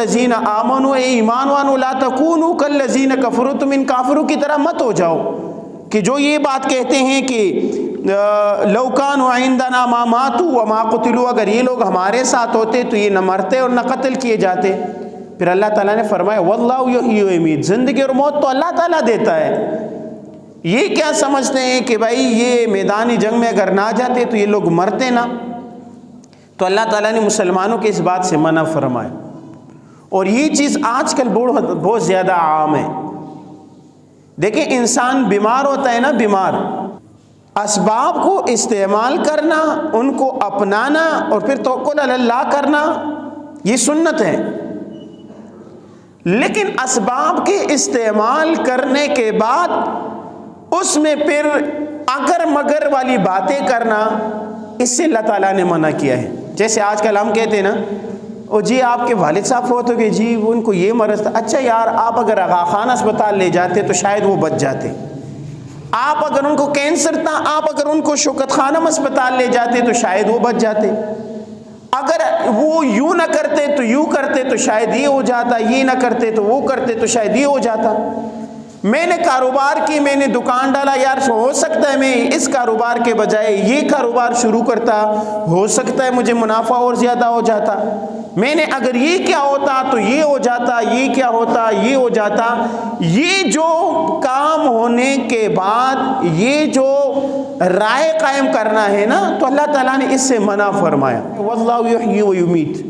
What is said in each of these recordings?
الذین آمنوا، اے ایمان وانو، لا تکونوا کالذین کفروا، تم ان کافروں کی طرح مت ہو جاؤ کہ جو یہ بات کہتے ہیں کہ لو کانوا عندنا ما ماتوا وما قتلوا، اگر یہ لوگ ہمارے ساتھ ہوتے تو یہ نہ مرتے اور نہ قتل کیے جاتے۔ پھر اللہ تعالیٰ نے فرمایا واللہ یحیی و یمیت، زندگی اور موت تو اللہ تعالیٰ دیتا ہے۔ یہ کیا سمجھتے ہیں کہ بھائی یہ میدانی جنگ میں اگر نہ جاتے تو یہ لوگ مرتے نہ؟ تو اللہ تعالیٰ نے مسلمانوں کے اس بات سے منع فرمایا، اور یہ چیز آج کل بہت زیادہ عام ہے۔ دیکھیں انسان بیمار ہوتا ہے نا، بیمار، اسباب کو استعمال کرنا، ان کو اپنانا اور پھر توکل علی اللہ کرنا، یہ سنت ہے۔ لیکن اسباب کے استعمال کرنے کے بعد اس میں پھر اگر مگر والی باتیں کرنا، اس سے اللہ تعالیٰ نے منع کیا ہے۔ جیسے آج کل ہم کہتے ہیں نا، او جی آپ کے والد صاحب فوت ہو گئے، جی ان کو یہ مرض تھا، اچھا یار آپ اگر آغا خان اسپتال لے جاتے تو شاید وہ بچ جاتے۔ آپ اگر ان کو کینسر تھا، آپ اگر ان کو شوکت خانم اسپتال لے جاتے تو شاید وہ بچ جاتے۔ اگر وہ یوں نہ کرتے تو یوں کرتے تو شاید یہ ہو جاتا، یہ نہ کرتے تو وہ کرتے تو شاید یہ ہو جاتا۔ میں نے کاروبار کی، میں نے دکان ڈالا، یار ہو سکتا ہے میں اس کاروبار کے بجائے یہ کاروبار شروع کرتا، ہو سکتا ہے مجھے منافع اور زیادہ ہو جاتا۔ میں نے اگر یہ کیا ہوتا تو یہ ہو جاتا، یہ کیا ہوتا یہ ہو جاتا۔ یہ جو کام ہونے کے بعد یہ جو رائے قائم کرنا ہے نا، تو اللہ تعالیٰ نے اس سے منع فرمایا۔ واللہ یحیی و یمیت،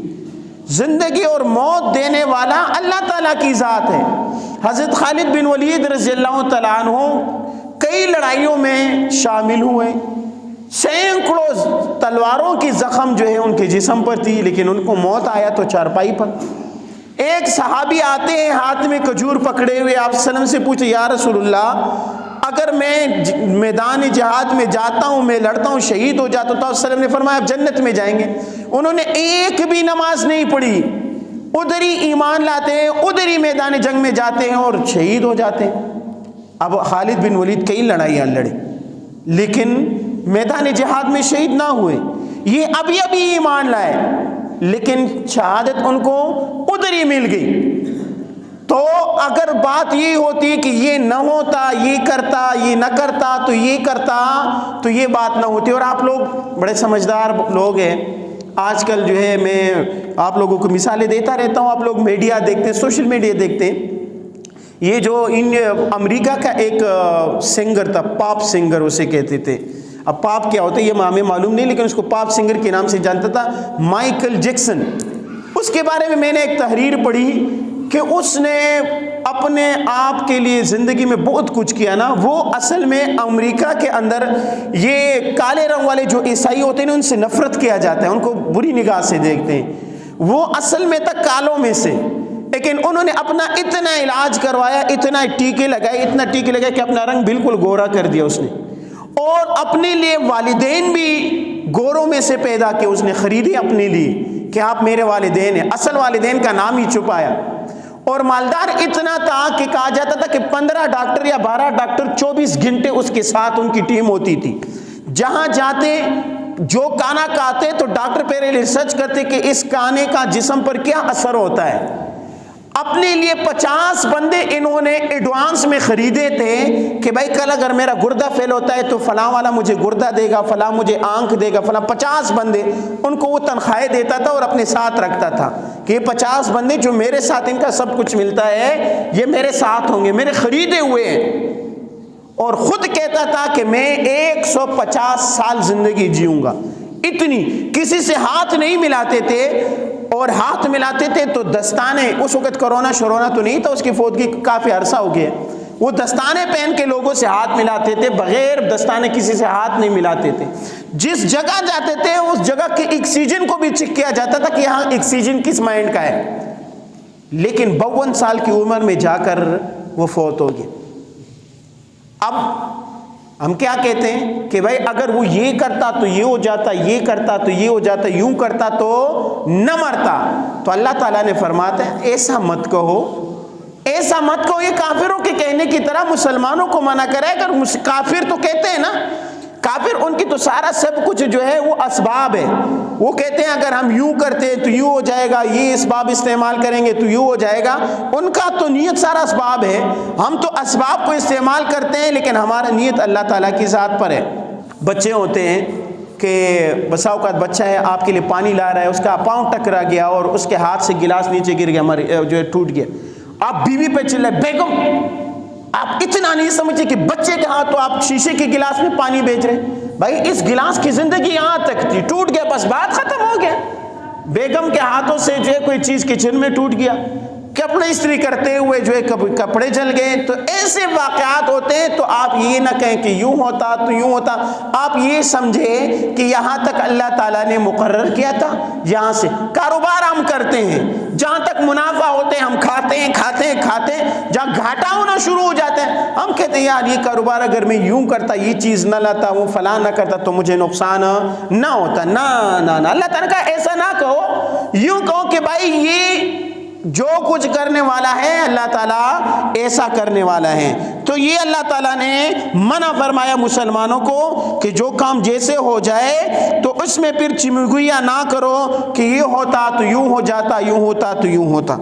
زندگی اور موت دینے والا اللہ تعالیٰ کی ذات ہے۔ حضرت خالد بن ولید رضی اللہ تعالیٰ عنہ کئی لڑائیوں میں شامل ہوئے، سینکڑوں تلواروں کی زخم جو ہے ان کے جسم پر تھی، لیکن ان کو موت آیا تو چارپائی پر۔ ایک صحابی آتے ہیں ہاتھ میں کھجور پکڑے ہوئے، آپ صلی اللہ علیہ وسلم سے پوچھے یا رسول اللہ اگر میں میدان جہاد میں جاتا ہوں، میں لڑتا ہوں، شہید ہو جاتا ہوں، تو آپ صلی اللہ علیہ وسلم نے فرمایا آپ جنت میں جائیں گے۔ انہوں نے ایک بھی نماز نہیں پڑھی، ادھر ہی ایمان لاتے ہیں، ادھر ہی میدان جنگ میں جاتے ہیں اور شہید ہو جاتے ہیں۔ اب خالد بن ولید کئی لڑائیاں لڑے لیکن میدان جہاد میں شہید نہ ہوئے، یہ ابھی ایمان لائے لیکن شہادت ان کو ادھر ہی مل گئی۔ تو اگر بات یہ ہوتی کہ یہ نہ ہوتا، یہ کرتا، یہ نہ کرتا تو یہ کرتا، تو یہ بات نہ ہوتی۔ اور آپ لوگ بڑے سمجھدار لوگ ہیں، آج کل جو ہے میں آپ لوگوں کو مثالیں دیتا رہتا ہوں، آپ لوگ میڈیا دیکھتے ہیں، سوشل میڈیا دیکھتے ہیں۔ یہ جو امریکہ کا ایک سنگر تھا، پاپ سنگر اسے کہتے تھے۔ اب پاپ کیا ہوتا ہے یہ ہمیں معلوم نہیں، لیکن اس کو پاپ سنگر کے نام سے جانتا تھا، مائیکل جیکسن۔ اس کے بارے میں میں نے ایک تحریر پڑھی کہ اس نے اپنے آپ کے لیے زندگی میں بہت کچھ کیا نا۔ وہ اصل میں امریکہ کے اندر یہ کالے رنگ والے جو عیسائی ہوتے ہیں ان سے نفرت کیا جاتا ہے، ان کو بری نگاہ سے دیکھتے ہیں۔ وہ اصل میں تک کالوں میں سے، لیکن انہوں نے اپنا اتنا علاج کروایا، اتنا ٹیکے لگائے کہ اپنا رنگ بالکل گورا کر دیا اس نے، اور اپنے لیے والدین بھی گوروں میں سے پیدا کیے، اس نے خریدے اپنے لیے کہ آپ میرے والدین ہیں، اصل والدین کا نام ہی چھپایا۔ اور مالدار اتنا تھا کہ کہا جاتا تھا کہ 15 ڈاکٹر یا 12 ڈاکٹر 24 گھنٹے اس کے ساتھ ان کی ٹیم ہوتی تھی۔ جہاں جاتے جو کانا کھاتے تو ڈاکٹر پہلے ریسرچ کرتے کہ اس کانے کا جسم پر کیا اثر ہوتا ہے۔ اپنے لیے 50 بندے انہوں نے ایڈوانس میں خریدے تھے کہ بھائی کل اگر میرا گردہ فیل ہوتا ہے تو فلاں والا مجھے گردہ دے گا، فلاں مجھے آنکھ دے گا، فلاں 50 بندے ان کو وہ تنخواہیں دیتا تھا اور اپنے ساتھ رکھتا تھا کہ یہ 50 بندے جو میرے ساتھ ان کا سب کچھ ملتا ہے یہ میرے ساتھ ہوں گے، میرے خریدے ہوئے ہیں۔ اور خود کہتا تھا کہ میں 150 سال زندگی جیوں گا، اتنی، کسی سے ہاتھ نہیں ملاتے تھے، اور ہاتھ ملاتے تھے تو دستانے، اس وقت کرونا شرونا تو نہیں تھا، اس کی فوت کی کافی عرصہ ہو گیا، وہ دستانے پہن کے لوگوں سے ہاتھ ملاتے تھے، بغیر دستانے کسی سے ہاتھ نہیں ملاتے تھے۔ جس جگہ جاتے تھے اس جگہ کے آکسیجن کو بھی چیک کیا جاتا تھا کہ یہاں آکسیجن کس مائنڈ کا ہے، لیکن 52 سال کی عمر میں جا کر وہ فوت ہو گئے۔ اب ہم کیا کہتے ہیں کہ بھائی اگر وہ یہ کرتا تو یہ ہو جاتا، یہ کرتا تو یہ ہو جاتا، یوں کرتا تو نہ مرتا۔ تو اللہ تعالیٰ نے فرماتا ہے ایسا مت کہو، ایسا مت کہو۔ یہ کافروں کے کہنے کی طرح مسلمانوں کو منع کرے۔ اگر کافر تو کہتے ہیں نا، کافر ان کی تو سارا سب کچھ جو ہے وہ اسباب ہے، وہ کہتے ہیں اگر ہم یوں کرتے تو یوں ہو جائے گا، یہ اسباب استعمال کریں گے تو یوں ہو جائے گا۔ ان کا تو نیت سارا اسباب ہے، ہم تو اسباب کو استعمال کرتے ہیں لیکن ہمارا نیت اللہ تعالیٰ کی ذات پر ہے۔ بچے ہوتے ہیں کہ بسا اوقات بچہ ہے آپ کے لیے پانی لا رہا ہے، اس کا پاؤں ٹکرا گیا اور اس کے ہاتھ سے گلاس نیچے گر گیا، جو ہے ٹوٹ گیا، آپ بیوی پہ چلے بیگم آپ اتنا نہیں سمجھے کہ بچے کے ہاتھ تو آپ شیشے کے گلاس میں پانی بیچ رہے ہیں، بھائی اس گلاس کی زندگی یہاں تک تھی، ٹوٹ گیا بس بات ختم ہو گیا۔ بیگم کے ہاتھوں سے جو ہے کوئی چیز کچن میں ٹوٹ گیا، کپڑے استری کرتے ہوئے جو ہے کپڑے جل گئے، تو ایسے واقعات ہوتے ہیں۔ تو آپ یہ نہ کہیں کہ یوں ہوتا تو یوں ہوتا، آپ یہ سمجھے کہ یہاں تک اللہ تعالیٰ نے مقرر کیا تھا۔ یہاں سے کاروبار ہم کرتے ہیں، جہاں تک منافع ہوتے ہیں ہم کھاتے ہیں کھاتے ہیں کھاتے ہیں، جہاں گھاٹا ہونا شروع ہو جاتا ہے ہم کہتے ہیں یار یہ کاروبار اگر میں یوں کرتا، یہ چیز نہ لاتا، وہ فلاں نہ کرتا تو مجھے نقصان نہ ہوتا۔ نہ نہ نہ، اللہ تعالیٰ کا ایسا نہ کہو، یوں کہو کہ بھائی یہ جو کچھ کرنے والا ہے اللہ تعالیٰ ایسا کرنے والا ہے۔ تو یہ اللہ تعالیٰ نے منع فرمایا مسلمانوں کو کہ جو کام جیسے ہو جائے تو اس میں پھر چمگویا نہ کرو کہ یہ ہوتا تو یوں ہو جاتا، یوں ہوتا تو یوں ہوتا۔